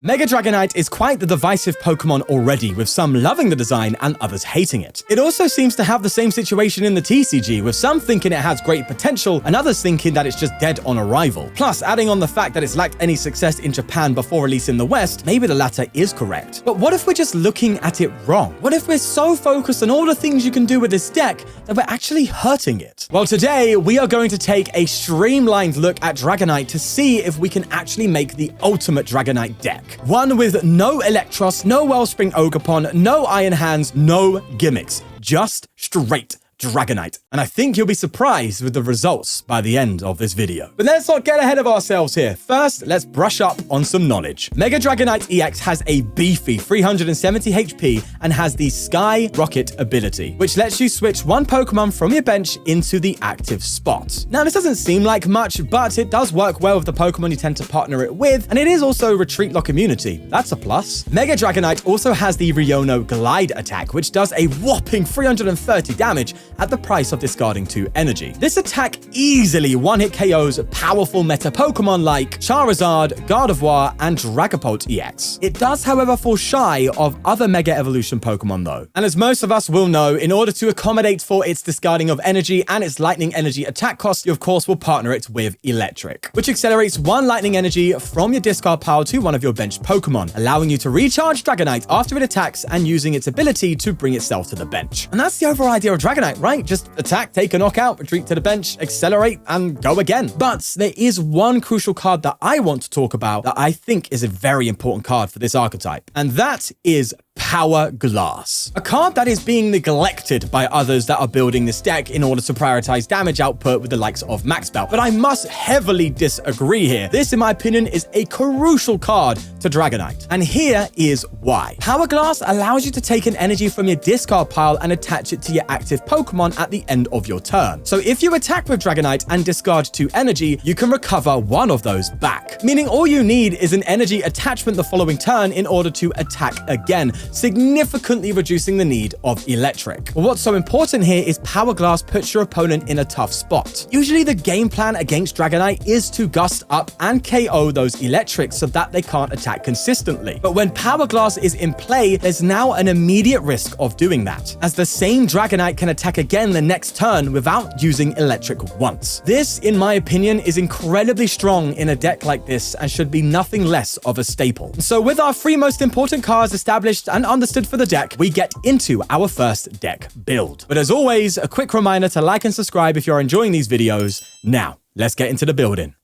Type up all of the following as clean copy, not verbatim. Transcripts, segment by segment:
Mega Dragonite is quite the divisive Pokemon already, with some loving the design and others hating it. It also seems to have the same situation in the TCG, with some thinking it has great potential and others thinking that it's just dead on arrival. Plus, adding on the fact that it's lacked any success in Japan before release in the West, maybe the latter is correct. But what if we're just looking at it wrong? What if we're so focused on all the things you can do with this deck that we're actually hurting it? Well, today we are going to take a streamlined look at Dragonite to see if we can actually make the ultimate Dragonite deck. One with no Electros, no Wellspring Ogerpon, no Iron Hands, no gimmicks. Just straight Dragonite. And I think you'll be surprised with the results by the end of this video. But let's not get ahead of ourselves here. First, let's brush up on some knowledge. Mega Dragonite EX has a beefy 370 HP and has the Sky Rocket ability, which lets you switch one Pokemon from your bench into the active spot. Now, this doesn't seem like much, but it does work well with the Pokemon you tend to partner it with, and it is also Retreat Lock immunity. That's a plus. Mega Dragonite also has the Riono Glide attack, which does a whopping 330 damage at the price of discarding 2 energy. This attack easily one-hit KOs powerful meta Pokemon like Charizard, Gardevoir, and Dragapult EX. It does, however, fall shy of other Mega Evolution Pokemon though. And as most of us will know, in order to accommodate for its discarding of energy and its lightning energy attack cost, you of course will partner it with Electric, which accelerates 1 lightning energy from your discard pile to one of your bench Pokemon, allowing you to recharge Dragonite after it attacks and using its ability to bring itself to the bench. And that's the overall idea of Dragonite, right? Just attack, take a knockout, retreat to the bench, accelerate, and go again. But there is one crucial card that I want to talk about that I think is a very important card for this archetype, and that is Power Glass. A card that is being neglected by others that are building this deck in order to prioritize damage output with the likes of Max Belt. But I must heavily disagree here. This, in my opinion, is a crucial card to Dragonite. And here is why. Power Glass allows you to take an energy from your discard pile and attach it to your active Pokemon at the end of your turn. So if you attack with Dragonite and discard 2 energy, you can recover one of those back. Meaning all you need is an energy attachment the following turn in order to attack again, significantly reducing the need of Electric. But what's so important here is Power Glass puts your opponent in a tough spot. Usually the game plan against Dragonite is to gust up and KO those Electrics so that they can't attack consistently. But when Power Glass is in play, there's now an immediate risk of doing that, as the same Dragonite can attack again the next turn without using Electric once. This, in my opinion, is incredibly strong in a deck like this and should be nothing less of a staple. So with our 3 most important cards established and understood for the deck, we get into our first deck build. But as always, a quick reminder to like and subscribe if you're enjoying these videos. Now, let's get into the building.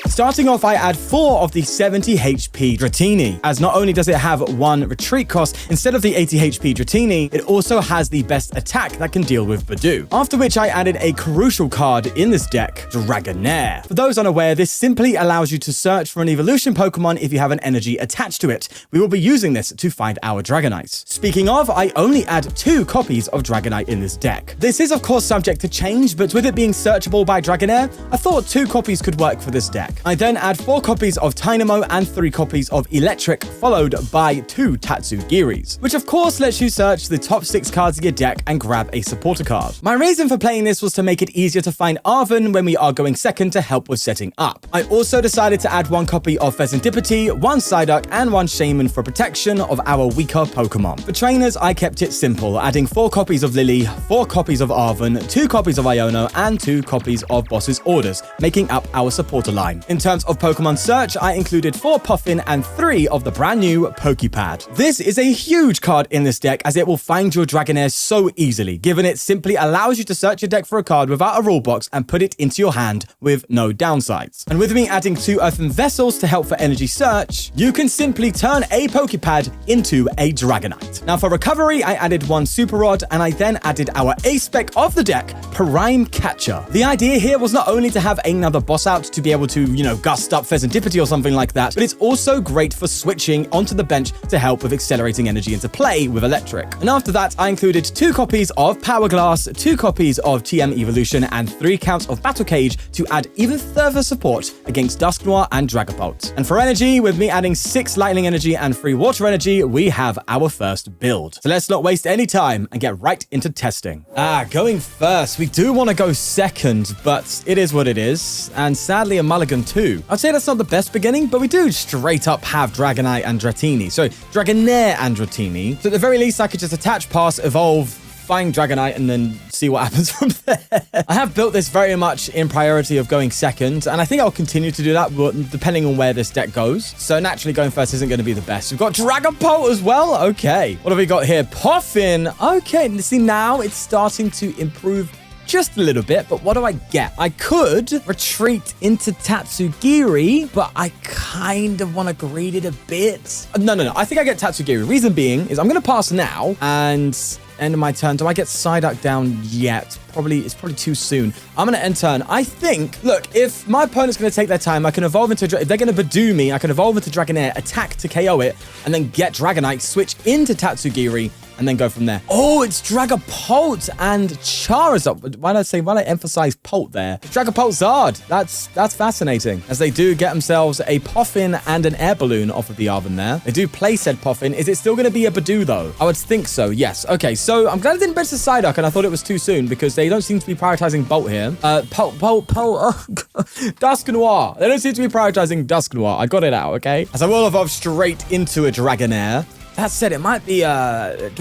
Starting off, I add 4 of the 70 HP Dratini, as not only does it have 1 retreat cost instead of the 80 HP Dratini, it also has the best attack that can deal with Badoo. After which I added a crucial card in this deck, Dragonair. For those unaware, this simply allows you to search for an evolution Pokemon if you have an energy attached to it. We will be using this to find our Dragonites. Speaking of, I only add 2 copies of Dragonite in this deck. This is of course subject to change, but with it being searchable by Dragonair, I thought 2 copies could work for this deck. I then add 4 copies of Tynamo and 3 copies of Electric, followed by 2 Tatsugiris, which of course lets you search the top 6 cards of your deck and grab a supporter card. My reason for playing this was to make it easier to find Arven when we are going second to help with setting up. I also decided to add 1 copy of Pheasantipity, 1 Psyduck, and 1 Shaman for protection of our weaker Pokemon. For trainers, I kept it simple, adding 4 copies of Lily, 4 copies of Arven, 2 copies of Iono, and 2 copies of Boss's Orders, making up our supporter line. In terms of Pokemon search, I included 4 Puffin and 3 of the brand new Pokepad. This is a huge card in this deck as it will find your Dragonair so easily, given it simply allows you to search your deck for a card without a rule box and put it into your hand with no downsides. And with me adding 2 Earthen Vessels to help for energy search, you can simply turn a Pokepad into a Dragonite. Now for recovery, I added 1 Super Rod and I then added our ace spec of the deck, Prime Catcher. The idea here was not only to have another boss out to be able to, gust up Pheasantipity or something like that, but it's also great for switching onto the bench to help with accelerating energy into play with electric. And after that, I included 2 copies of Power Glass, 2 copies of TM Evolution, and 3 counts of Battle Cage to add even further support against Dusknoir and Dragapult. And for energy, with me adding 6 lightning energy and 3 water energy, we have our first build. So let's not waste any time and get right into testing. Going first, we do want to go second, but it is what it is. And sadly, a mulligan too. I'd say that's not the best beginning, but we do straight up have Dragonite and Dratini. So Dragonair and Dratini. So at the very least, I could just attach, pass, evolve, find Dragonite, and then see what happens from there. I have built this very much in priority of going second, and I think I'll continue to do that, but depending on where this deck goes. So naturally, going first isn't going to be the best. We've got Dragapult as well. Okay. What have we got here? Puffin. Okay. See, now it's starting to improve just a little bit, but what do I get? I could retreat into Tatsugiri, but I kind of want to grade it a bit. No. I think I get Tatsugiri. Reason being is I'm going to pass now, and end of my turn. Do I get Psyduck down yet? It's probably too soon. I'm going to end turn. I think, look, if my opponent's going to take their time, I can evolve into, if they're going to Badoo me, I can evolve into Dragonair, attack to KO it, and then get Dragonite, switch into Tatsugiri, and then go from there. Oh, it's Dragapult and Charizard. Why did I emphasize Pult there? Dragapult Zard. That's fascinating. As they do get themselves a Puffin and an air balloon off of the Arven there. They do play said Puffin. Is it still going to be a Badoo though? I would think so, yes. Okay, so I'm glad I didn't bench the Psyduck, and I thought it was too soon because they don't seem to be prioritizing Bolt here. Pult, oh, Dusknoir. They don't seem to be prioritizing Dusknoir. I got it out, okay? As I will evolve straight into a Dragonair. That said, it might be, do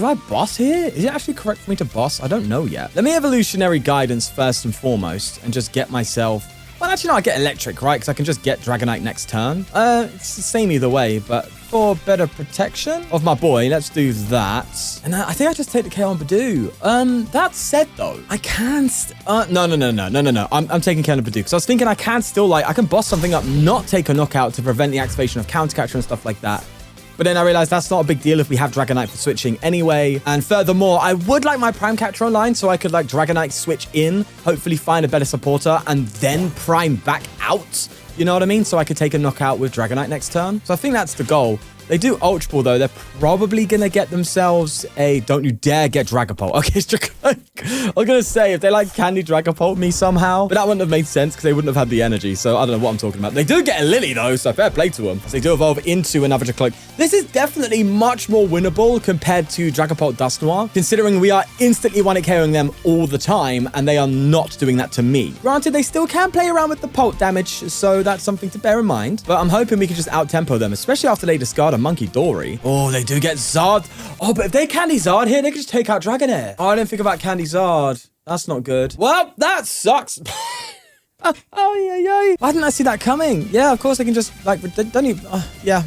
I boss here? Is it actually correct for me to boss? I don't know yet. Let me evolutionary guidance first and foremost and just get myself... Well, actually, no, I get electric, right? Because I can just get Dragonite next turn. It's the same either way, but for better protection of my boy, let's do that. And I think I just take the KO on Badoo. That said, though, I can... No. I'm taking KO on Badoo because I was thinking I can still, I can boss something up, not take a knockout to prevent the activation of counter catcher and stuff like that. But then I realized that's not a big deal if we have Dragonite for switching anyway. And furthermore, I would like my Prime Catcher online so I could Dragonite switch in, hopefully find a better supporter, and then Prime back out. You know what I mean? So I could take a knockout with Dragonite next turn. So I think that's the goal. They do Ultra Ball, though. They're probably going to get themselves a... Don't you dare get Dragapult. Okay, I was going to say, if they Candy Dragapult me somehow, but that wouldn't have made sense because they wouldn't have had the energy. So I don't know what I'm talking about. They do get a Lily, though, so fair play to them. So they do evolve into another Dracloak. This is definitely much more winnable compared to Dragapult Dusknoir, considering we are instantly one-hit KOing them all the time, and they are not doing that to me. Granted, they still can play around with the Pult damage, so that's something to bear in mind. But I'm hoping we can just out-tempo them, especially after they discard a Monkey Dory. Oh, they do get Zard. Oh, but if they Candy Zard here, they can just take out Dragonair. Oh, I didn't think about Candy Zard. That's not good. Well, that sucks. Oh, yeah. Why didn't I see that coming? Yeah, of course they can just, don't even... yeah,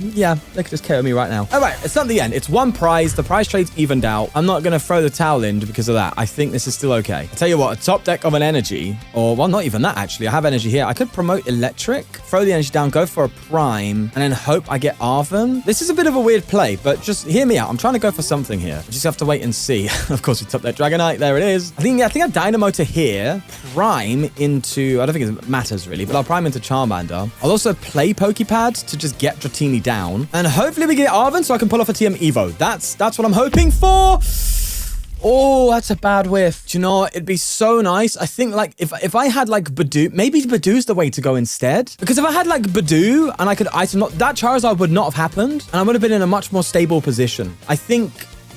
they could just KO me right now. All right, it's not the end. It's one prize. The prize trade's evened out. I'm not going to throw the towel in because of that. I think this is still okay. I tell you what, a top deck of an energy, or, well, not even that, actually. I have energy here. I could promote electric, throw the energy down, go for a prime, and then hope I get Arven. This is a bit of a weird play, but just hear me out. I'm trying to go for something here. I just have to wait and see. Of course, we top deck Dragonite. There it is. I think I Dynamo to here, prime into... I don't think it matters really, but I'll prime into Charmander. I'll also play Pokepad to just get Dratini down, and hopefully we get Arven so I can pull off a TM Evo. That's what I'm hoping for. Oh, that's a bad whiff. Do you know what? It'd be so nice. I think if I had Badoo, maybe Badoo's the way to go instead. Because if I had Badoo and I could item that Charizard would not have happened, and I would have been in a much more stable position. I think,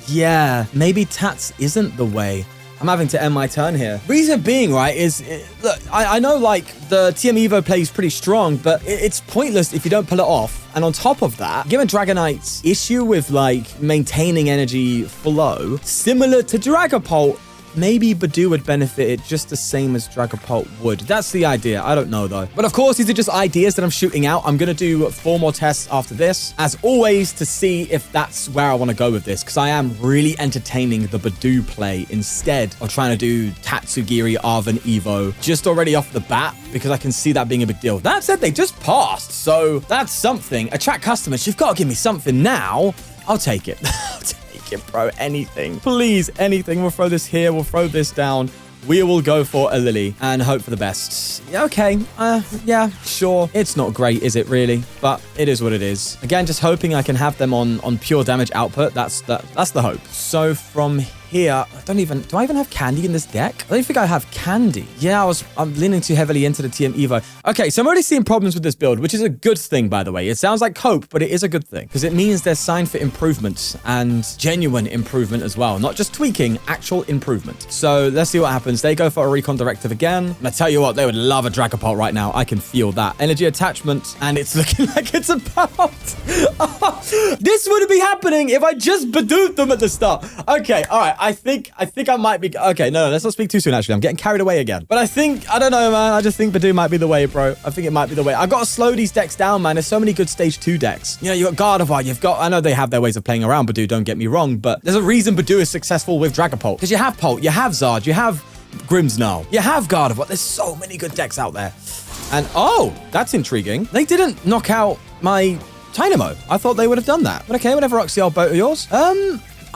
yeah, maybe Tats isn't the way. I'm having to end my turn here. Reason being, right, is... look, I know, the TM Evo play is pretty strong, but it's pointless if you don't pull it off. And on top of that, given Dragonite's issue with, maintaining energy flow, similar to Dragapult, maybe Badoo would benefit it just the same as Dragapult would. That's the idea. I don't know, though. But of course, these are just ideas that I'm shooting out. I'm going to do 4 more tests after this, as always, to see if that's where I want to go with this, because I am really entertaining the Badoo play instead of trying to do Tatsugiri, Arven, Evo, just already off the bat, because I can see that being a big deal. That said, they just passed, so that's something. Attract customers. You've got to give me something now. I'll take it. I'll take it, bro. Anything. Please, anything. We'll throw this here. We'll throw this down. we will go for a Lily and hope for the best. Okay, yeah, sure. It's not great, is it really? But it is what it is. Again, just hoping I can have them on pure damage output. That's the hope. So from here, do I even have candy in this deck? I don't think I have candy. Yeah, I'm leaning too heavily into the TM Evo. Okay, so I'm already seeing problems with this build, which is a good thing, by the way. It sounds like hope, but it is a good thing because it means there's sign for improvement and genuine improvement as well. Not just tweaking, actual improvement. So let's see what happens. They go for a Recon Directive again. And I tell you what, they would love a Dragapult right now. I can feel that. Energy attachment, and it's looking like it's about. This wouldn't be happening if I just Badooed them at the start. Okay, all right. I think I might be... Okay, no, let's not speak too soon, actually. I'm getting carried away again. But I don't know, man. I just think Badoo might be the way, bro. I think it might be the way. I've got to slow these decks down, man. There's so many good stage 2 decks. You know, you've got Gardevoir, I know they have their ways of playing around Badoo, don't get me wrong, but there's a reason Badoo is successful with Dragapult. Because you have Pult, you have Zard, you have Grimmsnarl, you have Gardevoir. There's so many good decks out there. And, oh, that's intriguing. They didn't knock out my Dynamo. I thought they would have done that. But okay, whatever, Oxy, boat of yours.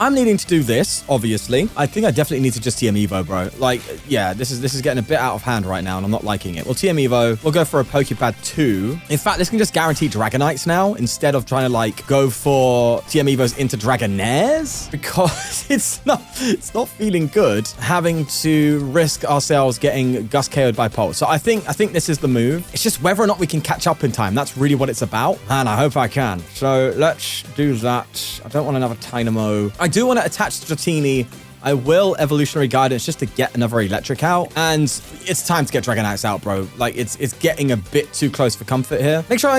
I'm needing to do this, obviously. I think I definitely need to just TM Evo, bro. Like, yeah, this is getting a bit out of hand right now, and I'm not liking it. We'll TM Evo. We'll go for a Pokepad 2. In fact, this can just guarantee Dragonites now, instead of trying to, like, go for TM Evos into Dragonaires, because it's not feeling good having to risk ourselves getting Gus KO'd by Pult. So I think this is the move. It's just whether or not we can catch up in time. That's really what it's about, and I hope I can. So let's do that. I don't want another Dynamo. I do want to attach Dratini. I will Evolutionary Guidance just to get another Electric out. And it's time to get Dragonites out, bro. Like, it's getting a bit too close for comfort here. Make sure I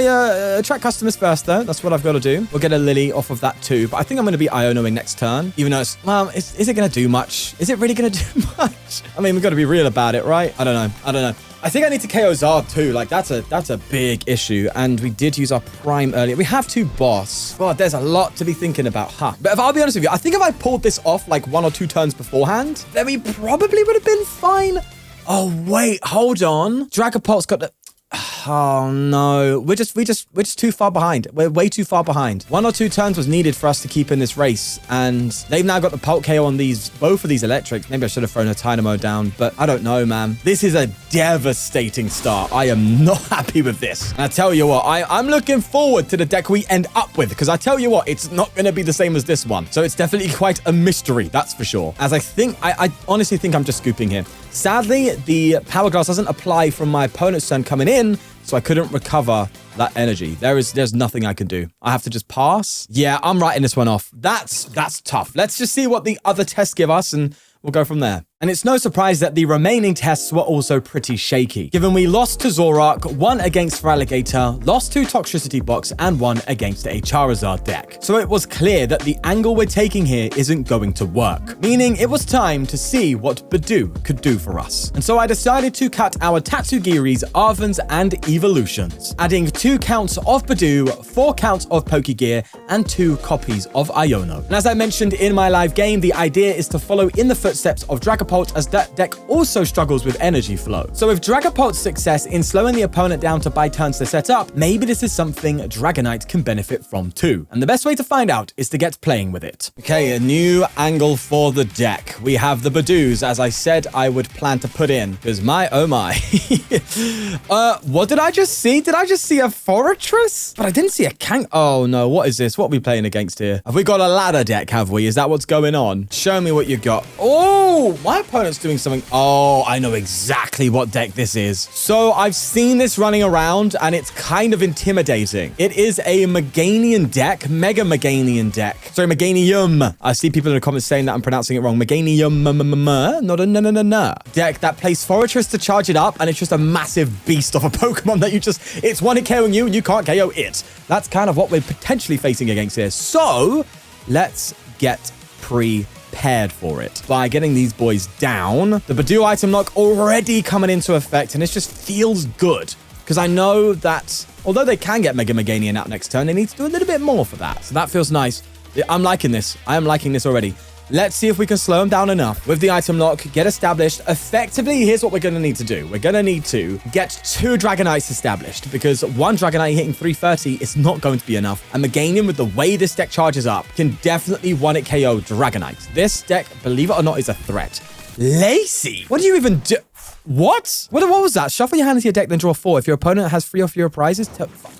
attract customers first, though. That's what I've got to do. We'll get a Lily off of that, too. But I think I'm going to be Ionoing next turn. Even though it's... Well, is it going to do much? Is it really going to do much? I mean, we've got to be real about it, right? I don't know. I think I need to KO Zard too. Like, that's a big issue. And we did use our Prime earlier. We have 2 boss. God, there's a lot to be thinking about, huh? But if I'll be honest with you, I think if I pulled this off like 1 or 2 turns beforehand, then we probably would have been fine. Oh, wait, hold on. Dragapult's got the... Oh no, we're just too far behind. We're way too far behind. 1 or 2 turns was needed for us to keep in this race, and they've now got the Pult KO on both of these electrics. Maybe I should have thrown a Dynamo down, but I don't know, man. This is a devastating start. I am not happy with this. And I tell you what, I'm looking forward to the deck we end up with, because I tell you what, it's not going to be the same as this one. So it's definitely quite a mystery, that's for sure. As I honestly think I'm just scooping here. Sadly, the Power Glass doesn't apply from my opponent's turn coming in, so I couldn't recover that energy. There's nothing I can do. I have to just pass. Yeah, I'm writing this one off. That's tough. Let's just see what the other tests give us, and we'll go from there. And it's no surprise that the remaining tests were also pretty shaky, given we lost to Zorak, 1 against Feraligatr, lost to Toxtricity Box, and 1 against a Charizard deck. So it was clear that the angle we're taking here isn't going to work, meaning it was time to see what Badoo could do for us. And so I decided to cut our Tatsugiris, Arvans, and Evolutions, adding 2 counts of Badoo, 4 counts of Pokegear, and 2 copies of Iono. And as I mentioned in my live game, the idea is to follow in the footsteps of Dragapult, as that deck also struggles with energy flow. So with Dragapult's success in slowing the opponent down to buy turns to set up, maybe this is something Dragonite can benefit from too. And the best way to find out is to get playing with it. Okay, a new angle for the deck. We have the Badoos, as I said I would plan to put in, because oh my. What did I just see? Did I just see a Fortress? But I didn't see a Kang. Oh no, what is this? What are we playing against here? Have we got a ladder deck, have we? Is that what's going on? Show me what you got. Oh, my opponent's doing something. Oh, I know exactly what deck this is. So I've seen this running around and it's kind of intimidating. It is a Meganian deck, Mega Meganian deck. Sorry, Meganium. I see people in the comments saying that I'm pronouncing it wrong. Meganium, not a no. Deck that plays Fortress to charge it up, and it's just a massive beast of a Pokemon that it's one hit KOing you and you can't KO it. That's kind of what we're potentially facing against here. So let's get prepared for it by getting these boys down. The Badoo item lock already coming into effect, and it just feels good because I know that although they can get Mega Meganian out next turn, they need to do a little bit more for that. So that feels nice. I'm liking this. I am liking this already. Let's see if we can slow them down enough with the item lock, get established. Effectively, here's what we're going to need to do. We're going to need to get 2 Dragonites established because 1 Dragonite hitting 330 is not going to be enough. And Meganium, with the way this deck charges up, can definitely 1-hit KO Dragonite. This deck, believe it or not, is a threat. Lacy? What do you even do? What? What was that? Shuffle your hand into your deck, then draw 4. If your opponent has 3 or fewer prizes,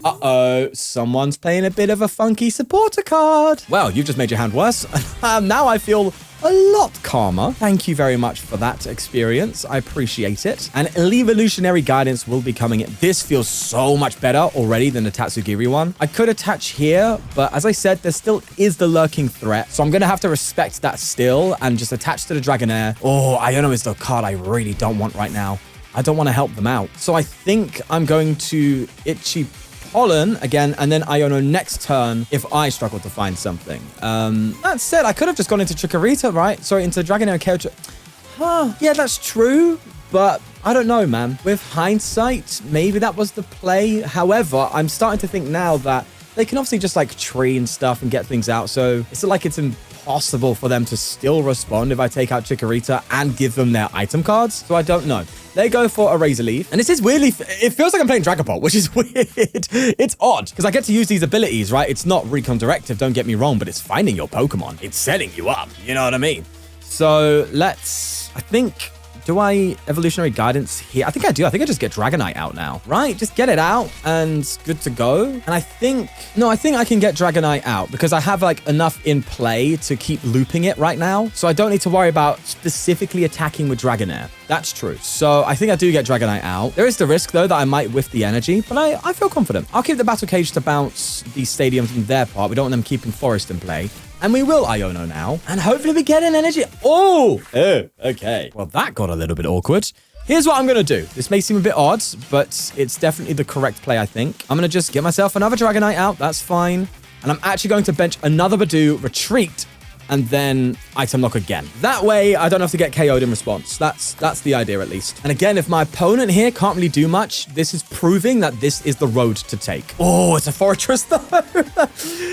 uh-oh. Someone's playing a bit of a funky supporter card. Well, you've just made your hand worse. Now I feel a lot calmer. Thank you very much for that experience. I appreciate it. And evolutionary guidance will be coming in. This feels so much better already than the Tatsugiri one. I could attach here, but as I said, there still is the lurking threat. So I'm going to have to respect that still and just attach to the Dragonair. Oh, Iono is the card I really don't want right now. I don't want to help them out. So I think I'm going to Itchy Pollen again, and then Iono next turn if I struggle to find something. That said, I could have just gone into Chikorita, right? Sorry, into Dragonair and KO. Yeah, that's true, but I don't know, man. With hindsight, maybe that was the play. However, I'm starting to think now that they can obviously just like tree and stuff and get things out. So it's like it's impossible for them to still respond if I take out Chikorita and give them their item cards. So I don't know. They go for a Razor Leaf. And this is weirdly, it feels like I'm playing Dragapult, which is weird. It's odd because I get to use these abilities, right? It's not Recon Directive, don't get me wrong, but it's finding your Pokemon. It's setting you up. You know what I mean? So I think, do I Evolutionary Guidance here? I think I do. I think I just get Dragonite out now, right? Just get it out and good to go. And I think I can get Dragonite out because I have like enough in play to keep looping it right now. So I don't need to worry about specifically attacking with Dragonair. That's true. So I think I do get Dragonite out. There is the risk though that I might whiff the energy, but I feel confident. I'll keep the Battle Cage to bounce the stadium from their part. We don't want them keeping Forest in play. And we will Iono now. And hopefully we get an energy. Oh, okay. Well, that got a little bit awkward. Here's what I'm going to do. This may seem a bit odd, but it's definitely the correct play, I think. I'm going to just get myself another Dragonite out. That's fine. And I'm actually going to bench another Badoo, retreat, and then item lock again. That way, I don't have to get KO'd in response. That's the idea, at least. And again, if my opponent here can't really do much, this is proving that this is the road to take. Oh, it's a Fortress, though.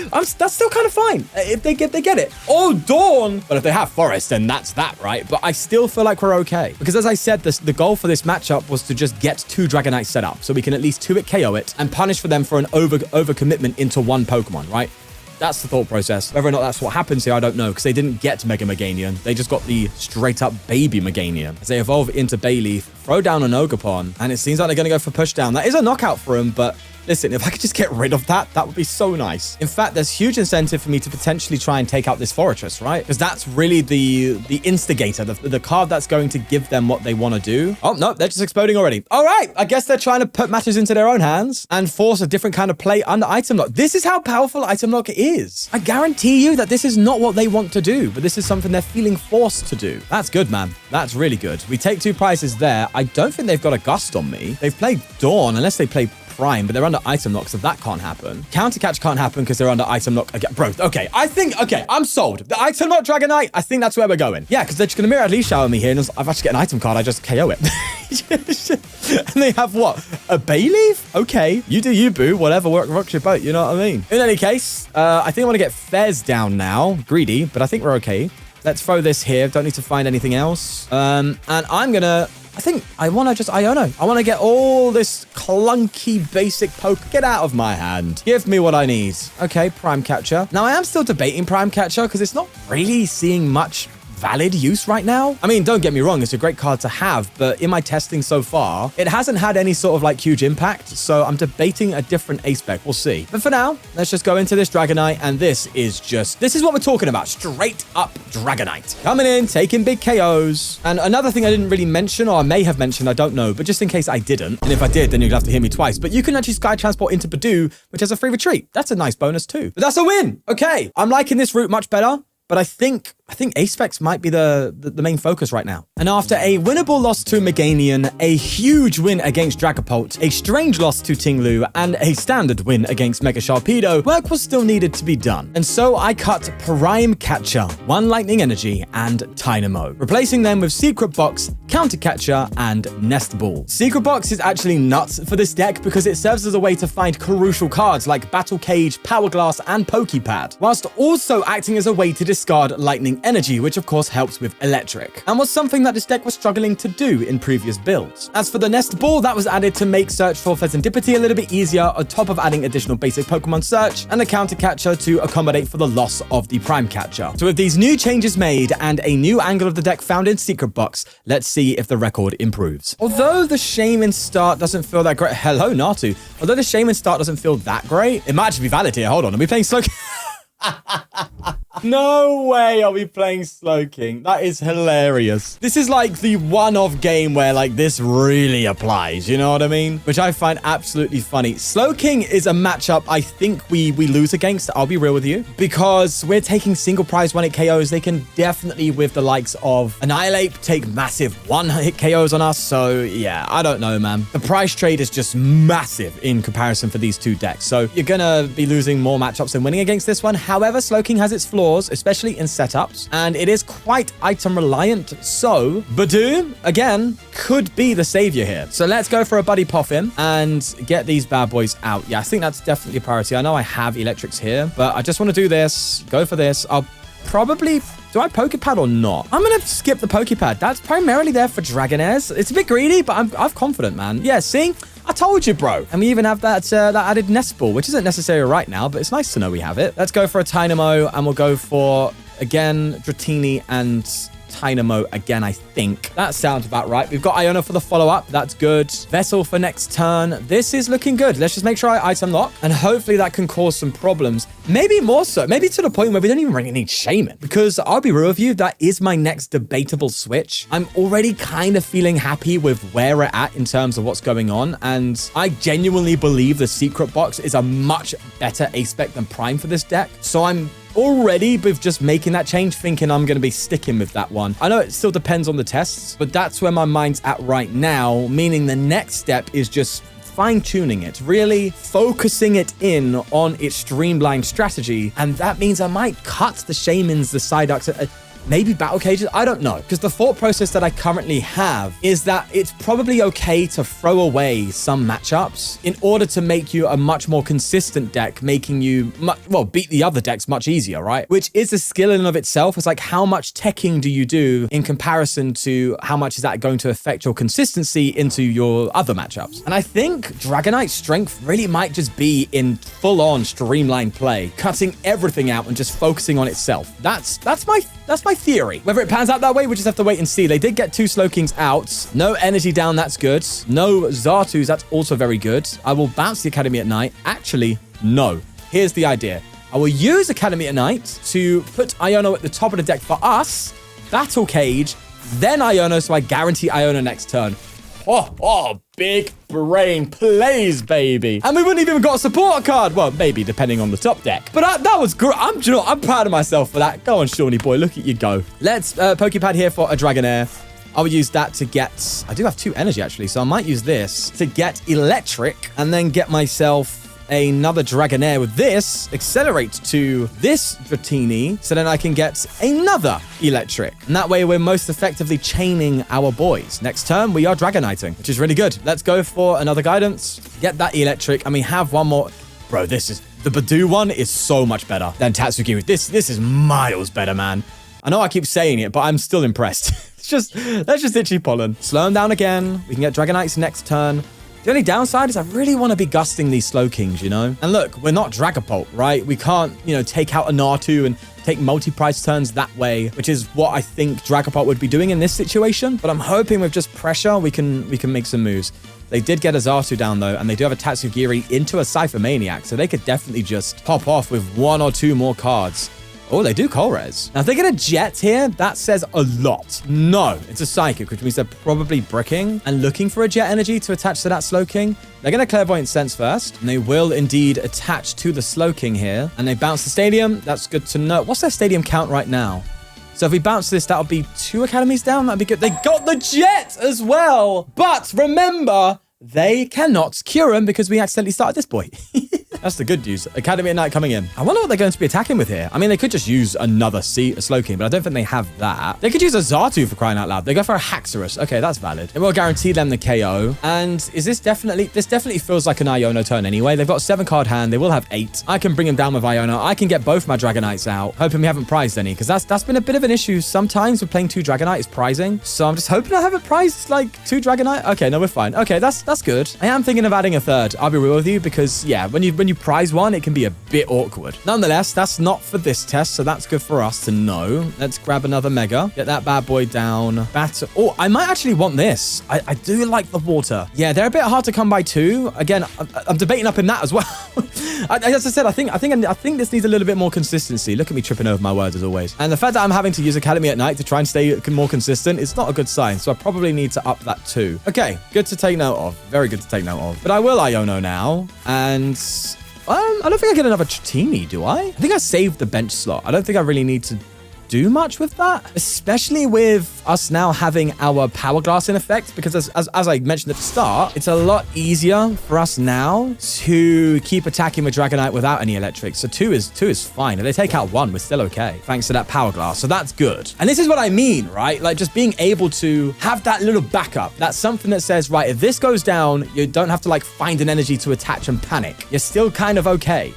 That's still kind of fine. If they get it. Oh, Dawn! But if they have Forest, then that's that, right? But I still feel like we're okay. Because as I said, the goal for this matchup was to just get 2 Dragonites set up. So we can at least 2-hit KO it and punish for them for an overcommitment into one Pokemon, right? That's the thought process. Whether or not that's what happens here, I don't know, because they didn't get Mega Meganium. They just got the straight-up baby Meganium. As they evolve into Bayleaf, throw down an Ogerpon, and it seems like they're going to go for pushdown. That is a knockout for him, but listen, if I could just get rid of that, that would be so nice. In fact, there's huge incentive for me to potentially try and take out this Fortress, right? Because that's really the instigator, the card that's going to give them what they want to do. Oh, no, they're just exploding already. All right, I guess they're trying to put matters into their own hands and force a different kind of play under item lock. This is how powerful item lock is. I guarantee you that this is not what they want to do, but this is something they're feeling forced to do. That's good, man. That's really good. We take 2 prizes there. I don't think they've got a Gust on me. They've played Dawn, unless they play Prime, but they're under item lock, so that can't happen. Counter catch can't happen because they're under item lock again. Bro, okay, I'm sold. The item lock Dragonite, I think that's where we're going. Yeah, because they're just going to Mirror Leaf Shower me here, and if I actually get an item card, I just KO it. And they have what? A Bayleaf? Okay, you do you, boo. Whatever rocks your boat, you know what I mean? In any case, I think I want to get Fez down now. Greedy, but I think we're okay. Let's throw this here. Don't need to find anything else. And I'm going to... I think I want to just Iono. I want to get all this clunky basic poke. Get out of my hand. Give me what I need. Okay, Prime Catcher. Now, I am still debating Prime Catcher because it's not really seeing much valid use right now. I mean, don't get me wrong, it's a great card to have, but in my testing so far, it hasn't had any sort of like huge impact, so I'm debating a different ace spec. We'll see. But for now, let's just go into this Dragonite, and this is what we're talking about. Straight up Dragonite. Coming in, taking big KOs. And another thing I didn't really mention, or I may have mentioned, I don't know, but just in case I didn't, and if I did, then you'd have to hear me twice, but you can actually Sky Transport into Badoo, which has a free retreat. That's a nice bonus too. But that's a win. Okay, I'm liking this route much better. But I think Ace Specs might be the main focus right now. And after a winnable loss to Meganium, a huge win against Dragapult, a strange loss to Tinglu, and a standard win against Mega Sharpedo, work was still needed to be done. And so I cut Prime Catcher, 1 Lightning Energy, and Dynamo, replacing them with Secret Box, Counter Catcher, and Nest Ball. Secret Box is actually nuts for this deck because it serves as a way to find crucial cards like Battle Cage, Power Glass, and Pokepad, whilst also acting as a way to discard Lightning gain energy, which of course helps with electric, and was something that this deck was struggling to do in previous builds. As for the Nest Ball, that was added to make search for Pheasantipity a little bit easier, on top of adding additional basic Pokemon search and a counter catcher to accommodate for the loss of the Prime Catcher. So with these new changes made and a new angle of the deck found in Secret Box, let's see if the record improves. Although the Shaman start doesn't feel that great. Hello, Natu. Although the Shaman start doesn't feel that great, it might actually be valid here. Hold on, are we playing Slowking? No way are we playing Slowking. That is hilarious. This is like the one-off game where like this really applies, you know what I mean? Which I find absolutely funny. Slowking is a matchup I think we lose against, I'll be real with you, because we're taking single prize one-hit KOs. They can definitely, with the likes of Annihilate, take massive one-hit KOs on us. So yeah, I don't know, man. The price trade is just massive in comparison for these two decks. So you're gonna be losing more matchups than winning against this one. However, Slowking has its flaws, especially in setups, and it is quite item reliant. So Badoo, again, could be the savior here. So let's go for a Buddy Poffin and get these bad boys out. Yeah, I think that's definitely a priority. I know I have electrics here, but I just want to do this, go for this. I'll probably... Do I Pokepad or not? I'm going to skip the Pokepad. That's primarily there for Dragonairs. It's a bit greedy, but I'm confident, man. Yeah, see? I told you, bro. And we even have that added Nest Ball, which isn't necessary right now, but it's nice to know we have it. Let's go for a Tynamo, and we'll go for, again, Dratini and Tynamo again, I think. That sounds about right. We've got Iono for the follow-up. That's good. Vessel for next turn. This is looking good. Let's just make sure I item lock, and hopefully that can cause some problems. Maybe more so. Maybe to the point where we don't even really need Shaman, because I'll be real with you, that is my next debatable switch. I'm already kind of feeling happy with where we're at in terms of what's going on, and I genuinely believe the Secret Box is a much better aspect than Prime for this deck. So I'm already, with just making that change, thinking I'm going to be sticking with that one. I know it still depends on the tests, but that's where my mind's at right now, meaning the next step is just fine-tuning it, really focusing it in on its streamlined strategy, and that means I might cut the Shamans, the Psyducks, maybe Battle Cages, I don't know. Because the thought process that I currently have is that it's probably okay to throw away some matchups in order to make you a much more consistent deck, making you, beat the other decks much easier, right? Which is a skill in and of itself. It's like, how much teching do you do in comparison to how much is that going to affect your consistency into your other matchups? And I think Dragonite's strength really might just be in full-on streamlined play, cutting everything out and just focusing on itself. That's my theory. Whether it pans out that way, we just have to wait and see. They did get two Slowkings out. No energy down, that's good. No Zartus, that's also very good. I will bounce the Academy at Night. Actually, no. Here's the idea. I will use Academy at Night to put Iono at the top of the deck for us, Battle Cage, then Iono, so I guarantee Iono next turn. Oh, big brain plays, baby. And we wouldn't even got a support card. Well, maybe, depending on the top deck. But that was great. I'm proud of myself for that. Go on, Shawnee boy. Look at you go. Let's Pokepad here for a Dragonair. I will use that to get... I do have 2 energy, actually, so I might use this to get electric and then get myself another Dragonair with this, accelerate to this Dratini, so then I can get another electric. And that way we're most effectively chaining our boys. Next turn, we are Dragoniting, which is really good. Let's go for another guidance, get that electric, and we have one more. Bro, the Badoo one is so much better than Tatsugiri. This is miles better, man. I know I keep saying it, but I'm still impressed. Let's just itchy pollen. Slow him down again. We can get Dragonites next turn. The only downside is I really want to be gusting these Slowkings, you know? And look, we're not Dragapult, right? We can't, take out a Natu and take multi-price turns that way, which is what I think Dragapult would be doing in this situation. But I'm hoping with just pressure, we can make some moves. They did get a Zartu down, though, and they do have a Tatsugiri into a Cypher Maniac, so they could definitely just pop off with 1 or 2 more cards. Oh, they do Colress. Now, if they get a Jet here, that says a lot. No, it's a Psychic, which means they're probably bricking and looking for a Jet Energy to attach to that Slowking. They're going to Clairvoyant Sense first, and they will indeed attach to the Slowking here. And they bounce the Stadium. That's good to know. What's their Stadium count right now? So if we bounce this, that'll be 2 Academies down. That'd be good. They got the Jet as well. But remember, they cannot cure him because we accidentally started this boy. That's the good news. Academy at Night coming in. I wonder what they're going to be attacking with here. I mean, they could just use another Slowking, but I don't think they have that. They could use a Xatu for crying out loud. They go for a Haxorus. Okay, that's valid. It will guarantee them the KO. And is this definitely feels like an Iono turn anyway. They've got a 7-card hand. They will have 8. I can bring them down with Iono. I can get both my Dragonites out. Hoping we haven't prized any, because that's been a bit of an issue sometimes with playing 2 Dragonite is prizing. So I'm just hoping I haven't prized like 2 Dragonite. Okay, no, we're fine. Okay, that's good. I am thinking of adding a 3rd. I'll be real with you, because yeah, when you prize one, it can be a bit awkward. Nonetheless, that's not for this test, so that's good for us to know. Let's grab another Mega. Get that bad boy down. Oh, I might actually want this. I do like the water. Yeah, they're a bit hard to come by too. Again, I'm debating up in that as well. As I said, I think this needs a little bit more consistency. Look at me tripping over my words as always. And the fact that I'm having to use Academy at Night to try and stay more consistent, it's not a good sign. So I probably need to up that too. Okay, good to take note of. Very good to take note of. But I will Iono now. And I don't think I get another Dratini, do I? I think I saved the bench slot. I don't think I really need to do much with that, especially with us now having our Power Glass in effect, because as I mentioned at the start, it's a lot easier for us now to keep attacking with Dragonite without any electrics. So 2 is fine. If they take out 1, we're still okay, thanks to that Power Glass. So that's good. And this is what I mean, right? Like just being able to have that little backup. That's something that says, right, if this goes down, you don't have to like find an energy to attach and panic. You're still kind of okay.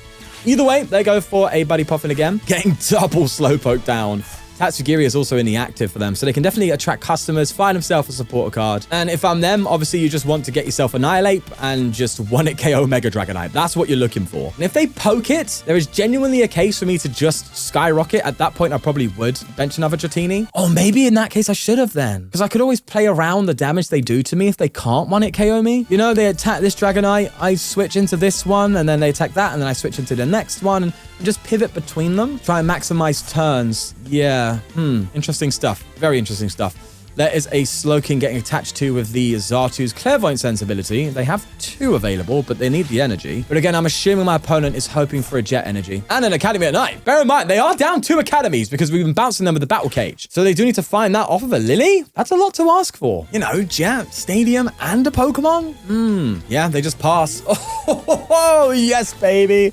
Either way, they go for a Buddy Poffin again, getting double Slowpoke down. Tatsugiri is also in the active for them, so they can definitely attract customers, find themselves a supporter card. And if I'm them, obviously you just want to get yourself Annihilate and just 1-hit KO Mega Dragonite. That's what you're looking for. And if they poke it, there is genuinely a case for me to just skyrocket. At that point, I probably would bench another Dratini. Or maybe in that case, I should have then. Because I could always play around the damage they do to me if they can't 1-hit KO me. You know, they attack this Dragonite, I switch into this one, and then they attack that, and then I switch into the next one, and just pivot between them. Try and maximize turns. Yeah. Interesting stuff. Very interesting stuff. There is a Slowking getting attached to with the Xatu's Clairvoyant Sensibility. They have 2 available, but they need the energy. But again, I'm assuming my opponent is hoping for a Jet Energy. And an Academy at Night. Bear in mind, they are down 2 Academies because we've been bouncing them with the Battle Cage. So they do need to find that off of a Lily. That's a lot to ask for. You know, Jet, Stadium, and a Pokemon? Yeah, they just pass. Oh, yes, baby.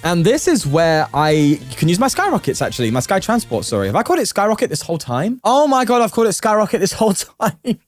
And this is where I can use my Skyrockets, actually. My Sky Transport, sorry. Have I called it Skyrocket this whole time? Oh my God, I've called it Skyrocket this whole time.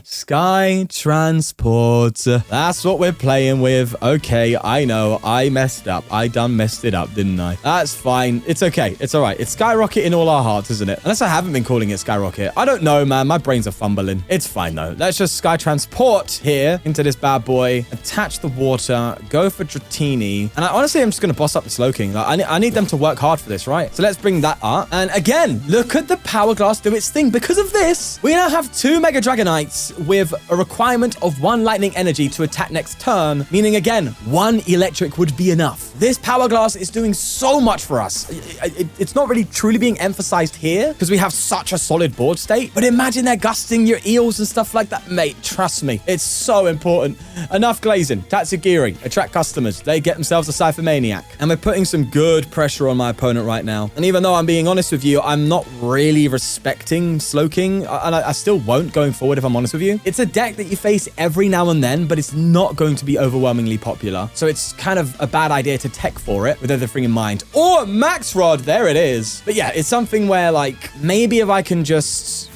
Sky Transport. That's what we're playing with. Okay, I know. I messed up. I done messed it up, didn't I? That's fine. It's okay. It's all right. It's Skyrocket in all our hearts, isn't it? Unless I haven't been calling it Skyrocket. I don't know, man. My brains are fumbling. It's fine, though. Let's just Sky Transport here into this bad boy. Attach the water. Go for Dratini. And honestly, I'm just going to boss up the Slowking. Like, I need them to work hard for this, right? So let's bring that up. And again, look at the Power Glass do its thing. Because of this, we now have 2 Mega Dragonites with a requirement of 1 lightning energy to attack next turn, meaning again, 1 electric would be enough. This Power Glass is doing so much for us. It's not really truly being emphasized here because we have such a solid board state, but imagine they're gusting your eels and stuff like that. Mate, trust me, it's so important. Enough glazing. Tatsugiri, attract customers. They get themselves a Cypher Maniac. And we're putting some good pressure on my opponent right now. And even though I'm being honest with you, I'm not really respecting Slowking, and I still won't going forward if I'm honest with you. It's a deck that you face every now and then, but it's not going to be overwhelmingly popular. So it's kind of a bad idea to tech for it with everything in mind. Or Max Rod, there it is. But yeah, it's something where like, maybe if I can just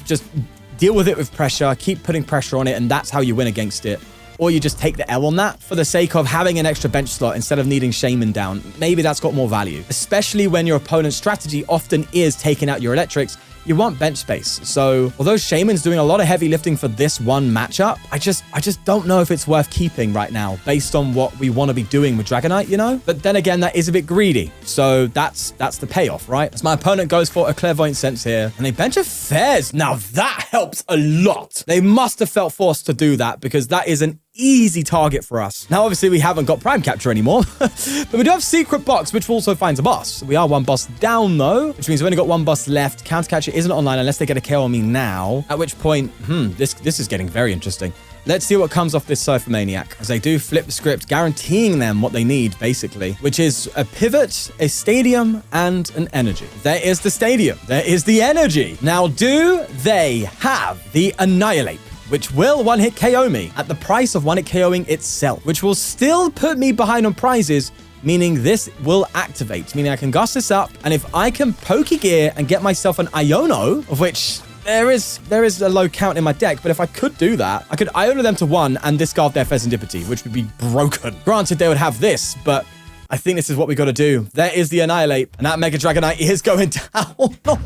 deal with it with pressure, keep putting pressure on it, and that's how you win against it. Or you just take the L on that for the sake of having an extra bench slot instead of needing Shaman down. Maybe that's got more value, especially when your opponent's strategy often is taking out your electrics. You want bench space. So although Shaman's doing a lot of heavy lifting for this one matchup, I just don't know if it's worth keeping right now based on what we want to be doing with Dragonite, you know? But then again, that is a bit greedy. So that's the payoff, right? As my opponent goes for a Clairvoyant Sense here and they bench a Fairs. Now that helps a lot. They must have felt forced to do that because that is an easy target for us. Now, obviously, we haven't got Prime Capture anymore, but we do have Secret Box, which also finds a boss. We are 1 boss down, though, which means we've only got 1 boss left. Counter Catcher isn't online unless they get a KO on me now, at which point, this is getting very interesting. Let's see what comes off this Cypher Maniac, as they do flip the script, guaranteeing them what they need, basically, which is a pivot, a stadium, and an energy. There is the stadium. There is the energy. Now, do they have the Annihilate? which will one-hit KO me at the price of one-hit KOing itself, which will still put me behind on prizes, meaning this will activate, meaning I can gas this up, and if I can Pokegear and get myself an Iono, of which there is a low count in my deck, but if I could do that, I could Iono them to 1 and discard their Pheasantipity, which would be broken. Granted, they would have this, but I think this is what we got to do. There is the Annihilate, and that Mega Dragonite is going down.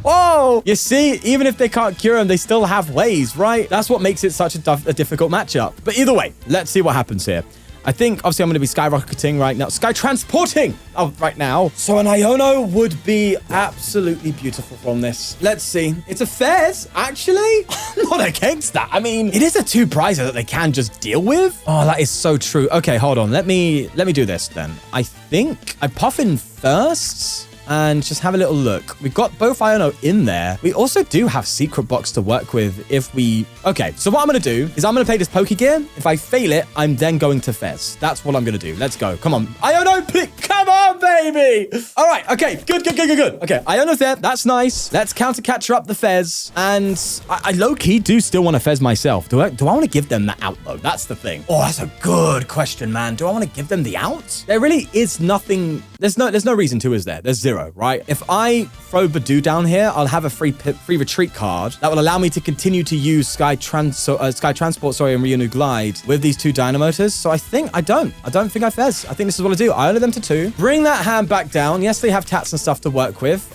Oh, you see, even if they can't cure him, they still have ways, right? That's what makes it such a difficult matchup. But either way, let's see what happens here. I think, obviously, I'm going to be skyrocketing right now. Sky transporting right now. So an Iono would be absolutely beautiful from this. Let's see. It's a Fez, actually. I'm not against that. I mean, it is a 2 prizer that they can just deal with. Oh, that is so true. Okay, hold on. Let me do this then. I think I pop in first and just have a little look. We've got both Iono in there. We also do have Secret Box to work with if we... Okay, so what I'm going to do is I'm going to play this Pokegear. If I fail it, I'm then going to Fez. That's what I'm going to do. Let's go. Come on. Iono, please. Come on, baby. All right. Okay, good. Okay, Iono's there. That's nice. Let's counter-catcher up the Fez. And I low-key do still want to Fez myself. Do I want to give them that out, though? That's the thing. Oh, that's a good question, man. Do I want to give them the out? There really is nothing... There's no reason to, is there? There's 0, right? If I throw Badoo down here, I'll have a free retreat card that will allow me to continue to use Sky Transport, and Rionu Glide with these 2 Dynamotors. So I don't think I Fez. I think this is what I do. I only them to 2. Bring that hand back down. Yes, they have tats and stuff to work with.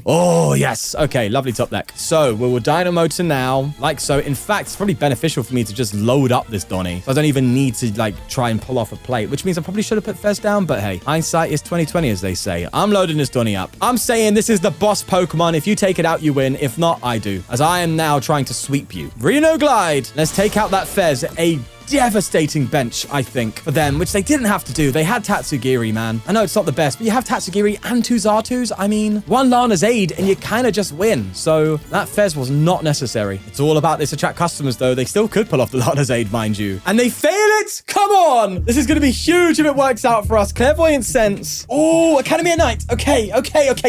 Oh, yes. Okay, lovely top deck. So we will Dynamotor now, like so. In fact, it's probably beneficial for me to just load up this Donny. So I don't even need to, like, try and pull off a plate, which means I probably should have put Fez down. But hey, hindsight is 20/20, as they say. I'm loading this Donny up. I'm saying this is the boss Pokemon. If you take it out, you win. If not, I do. As I am now trying to sweep you. Reno Glide. Let's take out that Fez. A devastating bench, I think, for them, which they didn't have to do. They had Tatsugiri, man. I know it's not the best, but you have Tatsugiri and 2 Zartus. I mean, 1 Lana's Aid, and you kind of just win. So that Fez was not necessary. It's all about this attract customers, though. They still could pull off the Lana's Aid, mind you. And they fail it? Come on! This is going to be huge if it works out for us. Clairvoyant Sense. Oh, Academy at Night. Okay.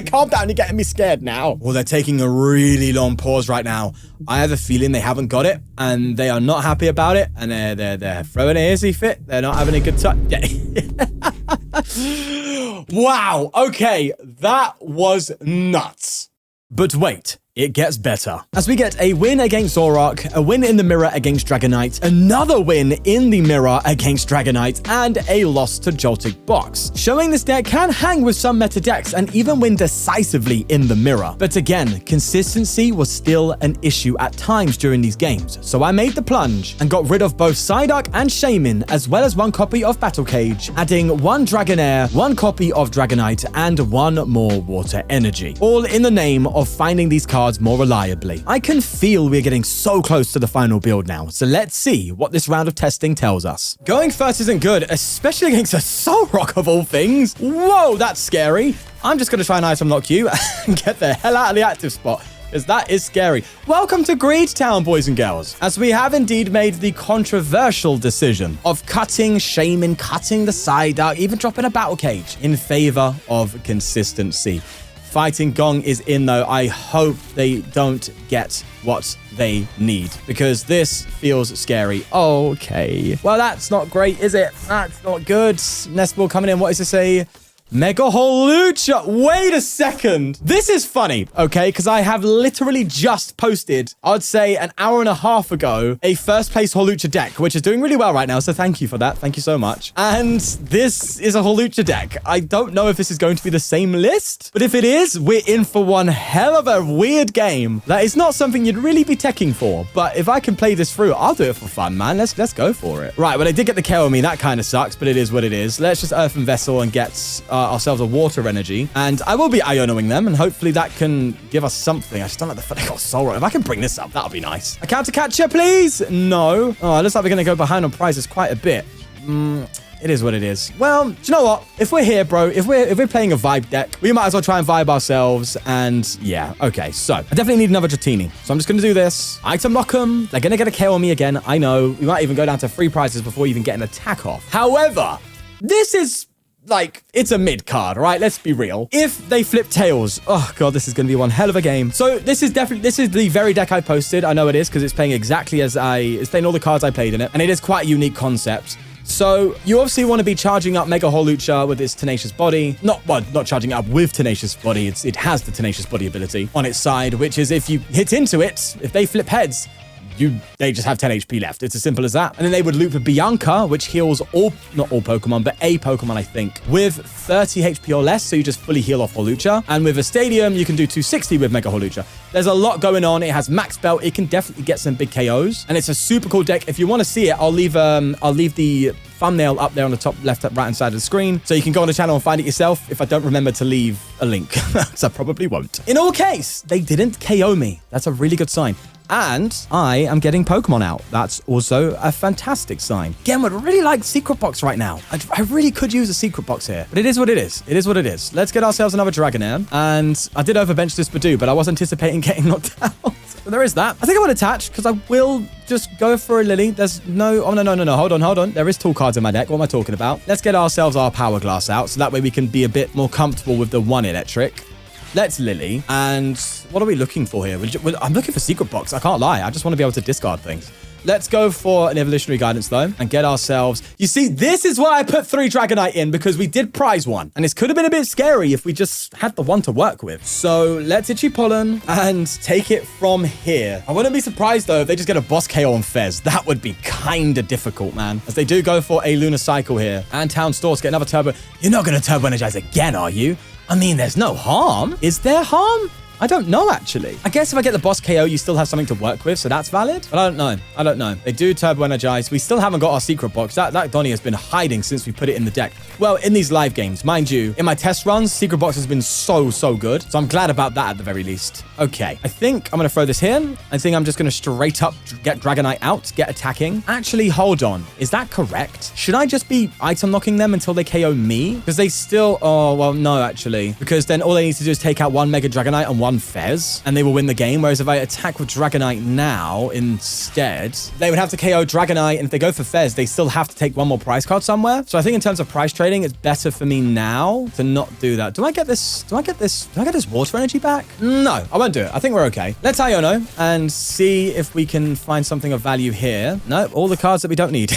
Calm down. You're getting me scared now. Oh, they're taking a really long pause right now. I have a feeling they haven't got it, and they are not happy about it, and they're throwing a hissy fit. They're not having a good time. Wow. Okay, that was nuts. But wait. It gets better. As we get a win against Zoroark, a win in the mirror against Dragonite, another win in the mirror against Dragonite, and a loss to Joltik Box, showing this deck can hang with some meta decks and even win decisively in the mirror. But again, consistency was still an issue at times during these games, so I made the plunge and got rid of both Psyduck and Shaman, as well as 1 copy of Battle Cage, adding 1 Dragonair, 1 copy of Dragonite, and 1 more Water Energy, all in the name of finding these cards more reliably. I can feel we're getting so close to the final build now, so let's see what this round of testing tells us. Going first isn't good, especially against a Solrock of all things. Whoa, that's scary. I'm just going to try and item lock you and get the hell out of the active spot, because that is scary. Welcome to Greed Town, boys and girls, as we have indeed made the controversial decision of cutting Shaman, cutting the Psyduck, even dropping a Battle Cage in favor of consistency. Fighting Gong is in, though. I hope they don't get what they need, because this feels scary. Okay. Well, that's not great, is it? That's not good. Nestball coming in. What is this? A Mega Holucha. Wait a second. This is funny, okay? Because I have literally just posted, I'd say an hour and a half ago, a first place Holucha deck, which is doing really well right now. So thank you for that. Thank you so much. And this is a Holucha deck. I don't know if this is going to be the same list, but if it is, we're in for one hell of a weird game. That is not something you'd really be teching for. But if I can play this through, I'll do it for fun, man. Let's go for it. Right. Well, they did get the KO on me. That kind of sucks, but it is what it is. Let's just Earthen Vessel and get ourselves a Water Energy, and I will be Ionoing them, and hopefully that can give us something. I just don't like the fact they got Solrock. If I can bring this up, that'll be nice. A counter catcher, please. No. Oh, it looks like we're gonna go behind on prizes quite a bit. It is what it is. Well, do you know what? If we're here, bro, if we're playing a vibe deck, we might as well try and vibe ourselves. And yeah, okay. So I definitely need another Dratini. So I'm just gonna do this. Item lock them. They're gonna get a KO on me again. I know. We might even go down to 3 prizes before even getting an attack off. However, this is like, it's a mid card, right? Let's be real. If they flip tails, oh god, this is going to be one hell of a game. So this is the very deck I posted. I know it is because it's playing exactly as it's playing all the cards I played in it. And it is quite a unique concept. So you obviously want to be charging up Mega Hawlucha with its Tenacious Body. Not charging it up with Tenacious Body. It has the Tenacious Body ability on its side, which is if you hit into it, if they flip heads, they just have 10 HP left. It's as simple as that. And then they would loop with Bianca, which heals not all Pokemon, but a Pokemon, I think, with 30 HP or less. So you just fully heal off Hawlucha. And with a Stadium, you can do 260 with Mega Hawlucha. There's a lot going on. It has Max Belt. It can definitely get some big KOs. And it's a super cool deck. If you want to see it, I'll leave the thumbnail up there on the top left right hand side of the screen, so you can go on the channel and find it yourself if I don't remember to leave a link, because I probably won't. In all case, they didn't KO me. That's a really good sign. And I am getting Pokemon out. That's also a fantastic sign. Again, would really like Secret Box right now. I really could use a Secret Box here, but it is what it is. It is what it is. Let's get ourselves another Dragonair. And I did overbench this Badoo, but I was anticipating getting knocked out. So there is that. I think I will attach because I will just go for a Lily. There's no... Oh, no. Hold on. There is tool cards in my deck. What am I talking about? Let's get ourselves our Power Glass out, so that way we can be a bit more comfortable with the one electric. Let's Lily. And what are we looking for here? I'm looking for Secret Box. I can't lie. I just want to be able to discard things. Let's go for an Evolutionary Guidance, though, and get ourselves... You see, this is why I put 3 Dragonite in, because we did prize one. And this could have been a bit scary if we just had the one to work with. So let's Itchy Pollen and take it from here. I wouldn't be surprised, though, if they just get a Boss KO on Fez. That would be kind of difficult, man. As they do go for a Lunar Cycle here. And Town Stores get another Turbo... You're not going to Turbo Energize again, are you? I mean, there's no harm. Is there harm? I don't know, actually. I guess if I get the boss KO, you still have something to work with, so that's valid. But I don't know. They do Turbo Energize. We still haven't got our Secret Box. That Donnie has been hiding since we put it in the deck. Well, in these live games, mind you, in my test runs, Secret Box has been so good. So I'm glad about that at the very least. Okay, I think I'm going to throw this here. I think I'm just going to straight up get Dragonite out, get attacking. Actually, hold on. Is that correct? Should I just be item locking them until they KO me? Because they still... Oh, well, no, actually. Because then all they need to do is take out one Mega Dragonite and one Fez, and they will win the game. Whereas if I attack with Dragonite now instead, they would have to KO Dragonite, and if they go for Fez, they still have to take one more prize card somewhere. So I think in terms of price trading, it's better for me now to not do that. Do I get this water energy back? No, I won't do it. I think we're okay. Let's Iono and see if we can find something of value here. No, all the cards that we don't need.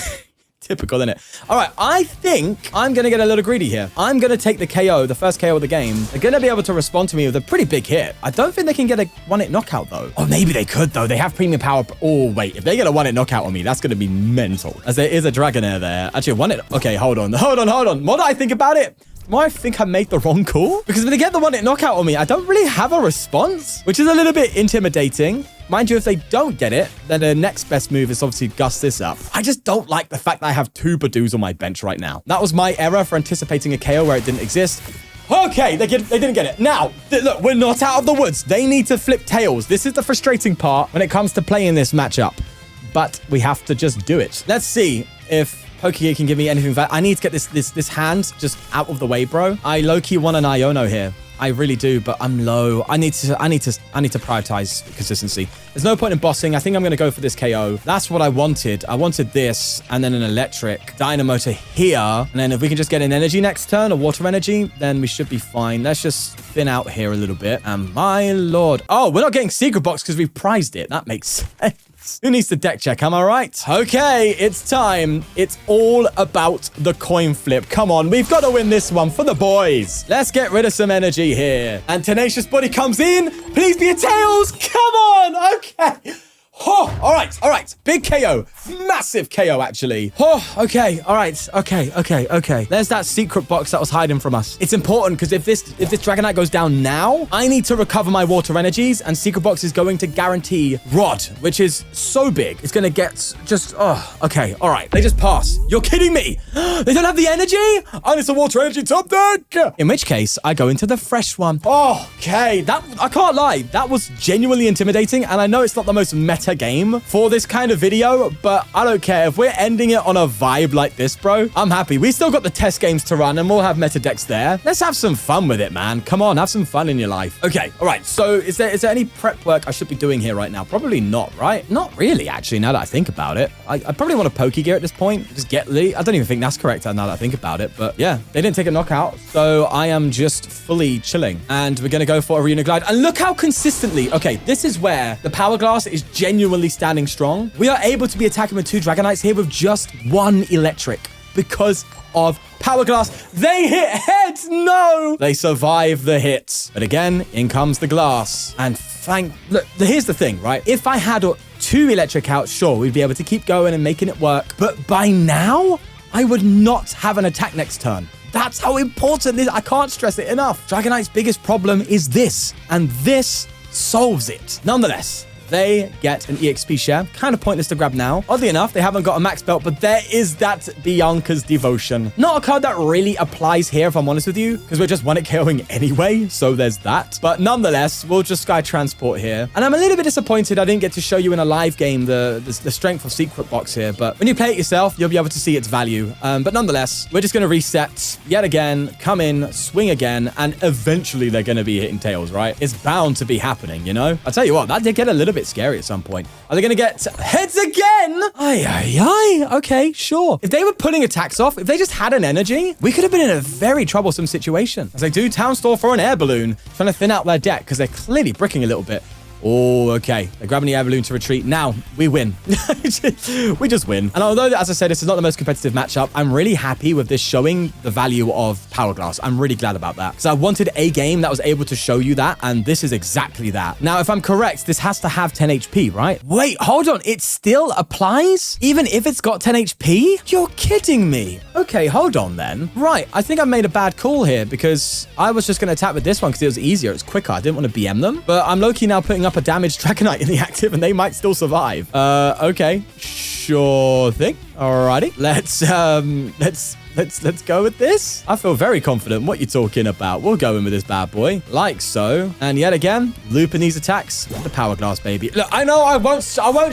Typical, isn't it? All right, I think I'm going to get a little greedy here. I'm going to take the KO, the first KO of the game. They're going to be able to respond to me with a pretty big hit. I don't think they can get a one-hit knockout, though. Or maybe they could, though. They have premium power. Oh, wait. If they get a one-hit knockout on me, that's going to be mental. As there is a Dragonair there. Actually, one-hit... Okay, hold on. The more that I think about it, the more I think I made the wrong call. Because if they get the one-hit knockout on me, I don't really have a response, which is a little bit intimidating. Mind you, if they don't get it, then the next best move is obviously gust this up. I just don't like the fact that I have 2 Badoos on my bench right now. That was my error for anticipating a KO where it didn't exist. Okay, they didn't get it. Now, look, we're not out of the woods. They need to flip tails. This is the frustrating part when it comes to playing this matchup. But we have to just do it. Let's see if Pokegear can give me anything. I need to get this hand just out of the way, bro. I low-key want an Iono here. I really do, but I'm low. I need to prioritize consistency. There's no point in bossing. I think I'm going to go for this KO. That's what I wanted. I wanted this and then an electric Dynamo to here. And then if we can just get an energy next turn, a water energy, then we should be fine. Let's just thin out here a little bit. And my lord. Oh, we're not getting Secret Box because we've prized it. That makes sense. Who needs the deck check? Am I right? Okay, it's time. It's all about the coin flip. Come on, we've got to win this one for the boys. Let's get rid of some energy here. And Tenacious Body comes in. Please be a Tails. Come on. Okay. Oh, all right. Big KO. Massive KO, actually. Oh, okay. All right. Okay. There's that Secret Box that was hiding from us. It's important because if this Dragonite goes down now, I need to recover my water energies, and Secret Box is going to guarantee Rod, which is so big. It's going to get just... Oh, okay. All right. They just pass. You're kidding me. They don't have the energy? And it's a water energy top deck. In which case, I go into the fresh one. Oh, okay. I can't lie. That was genuinely intimidating, and I know it's not the most meta meta game for this kind of video, but I don't care. If we're ending it on a vibe like this, bro, I'm happy. We still got the test games to run and we'll have meta decks there. Let's have some fun with it, man. Come on, have some fun in your life. Okay, all right. So is there any prep work I should be doing here right now? Probably not, right? Not really, actually, now that I think about it. I probably want a Poke Gear at this point. Just get Lee. I don't even think that's correct now that I think about it, but yeah, they didn't take a knockout, so I am just fully chilling. And we're going to go for a Glide. And look how consistently, okay, this is where the Power Glass is genuinely standing strong. We are able to be attacking with 2 Dragonites here with just 1 Electric because of Power Glass. They hit heads. No, they survive the hits. But again, in comes the glass. And look, here's the thing, right? If I had 2 Electric out, sure, we'd be able to keep going and making it work. But by now, I would not have an attack next turn. That's how important this is. I can't stress it enough. Dragonite's biggest problem is this, and this solves it. Nonetheless, they get an EXP share. Kind of pointless to grab now. Oddly enough, they haven't got a max belt, but there is that Bianca's Devotion. Not a card that really applies here, if I'm honest with you, because we're just 1-hit KOing anyway, so there's that. But nonetheless, we'll just Sky Transport here. And I'm a little bit disappointed I didn't get to show you in a live game the strength of Secret Box here, but when you play it yourself, you'll be able to see its value. But nonetheless, we're just going to reset yet again, come in, swing again, and eventually they're going to be hitting tails, right? It's bound to be happening, you know? I'll tell you what, that did get a little bit scary at some point. Are they going to get heads again? Okay, sure. If they were pulling attacks off, if they just had an energy, we could have been in a very troublesome situation. As they do Town Store for an air balloon, trying to thin out their deck because they're clearly bricking a little bit. Oh, okay. They're grabbing the air balloon to retreat. Now, we win. We just win. And although, as I said, this is not the most competitive matchup, I'm really happy with this showing the value of Power Glass. I'm really glad about that. Because I wanted a game that was able to show you that, and this is exactly that. Now, if I'm correct, this has to have 10 HP, right? Wait, hold on. It still applies? Even if it's got 10 HP? You're kidding me. Okay, hold on then. Right, I think I made a bad call here because I was just going to attack with this one because it was easier. It's quicker. I didn't want to BM them. But I'm low-key now putting up a damaged Dragonite in the active and they might still survive. Okay. Sure thing. Alrighty. Let's go with this. I feel very confident. What you talking about? We'll go in with this bad boy. Like so. And yet again, looping these attacks. The Power Glass, baby. Look, I know I won't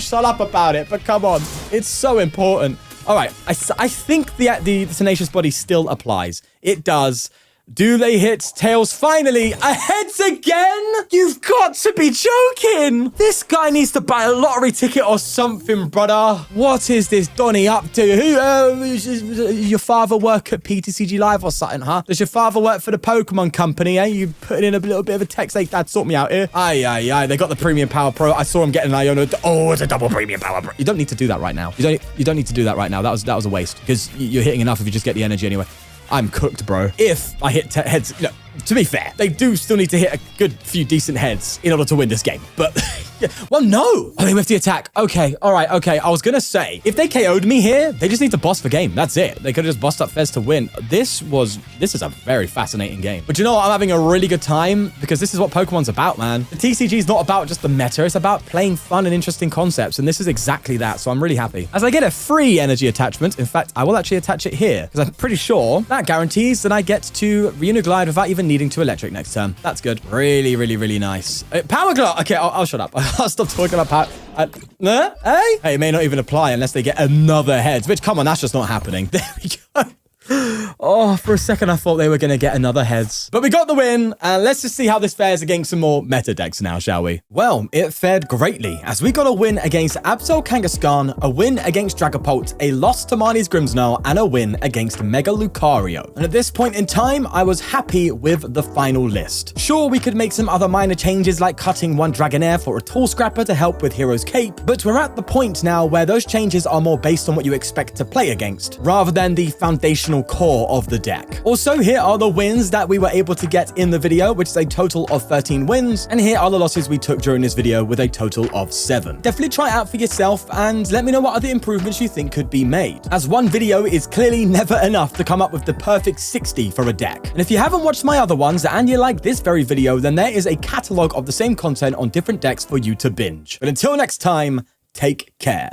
shut up about it, but come on. It's so important. All right. I think the Tenacious Body still applies. It does. Do they hit tails finally? A heads again? You've got to be joking. This guy needs to buy a lottery ticket or something, brother. What is this Donnie up to? Your father work at ptcglive or something, huh? Does your father work for the Pokemon company, eh? You put in a little bit of a text like that, sort me out here. Aye. They got the Premium Power Pro. I saw him getting an Iona. Oh, it's a double Premium Power Pro. You don't need to do that right now. You don't need to do that right now. That was a waste because you're hitting enough if you just get the energy anyway. I'm cooked, bro. If I hit heads, you know, to be fair, they do still need to hit a good few decent heads in order to win this game. But, yeah. Well, no. I mean, with the attack. Okay, all right, okay. I was going to say, if they KO'd me here, they just need to boss the game. That's it. They could have just bossed up Fez to win. This is a very fascinating game. But you know what? I'm having a really good time because this is what Pokemon's about, man. The TCG is not about just the meta. It's about playing fun and interesting concepts. And this is exactly that. So I'm really happy. As I get a free energy attachment, in fact, I will actually attach it here because I'm pretty sure that guarantees that I get to Glide without even needing to electric next turn. That's good. Really, really, really nice. Power Glass. Okay, I'll shut up. I'll stop talking about power. Hey? Hey, it may not even apply unless they get another heads, which, come on, that's just not happening. There we go. Oh, for a second, I thought they were going to get another heads. But we got the win, and let's just see how this fares against some more meta decks now, shall we? Well, it fared greatly, as we got a win against Absol Kangaskhan, a win against Dragapult, a loss to Marnie's Grimmsnarl, and a win against Mega Lucario. And at this point in time, I was happy with the final list. Sure, we could make some other minor changes like cutting one Dragonair for a Tall Scrapper to help with Hero's Cape, but we're at the point now where those changes are more based on what you expect to play against, rather than the foundational core of the deck. Also, here are the wins that we were able to get in the video, which is a total of 13 wins, and here are the losses we took during this video with a total of 7. Definitely try it out for yourself and let me know what other improvements you think could be made, as one video is clearly never enough to come up with the perfect 60 for a deck. And if you haven't watched my other ones and you like this very video, then there is a catalogue of the same content on different decks for you to binge. But until next time, take care.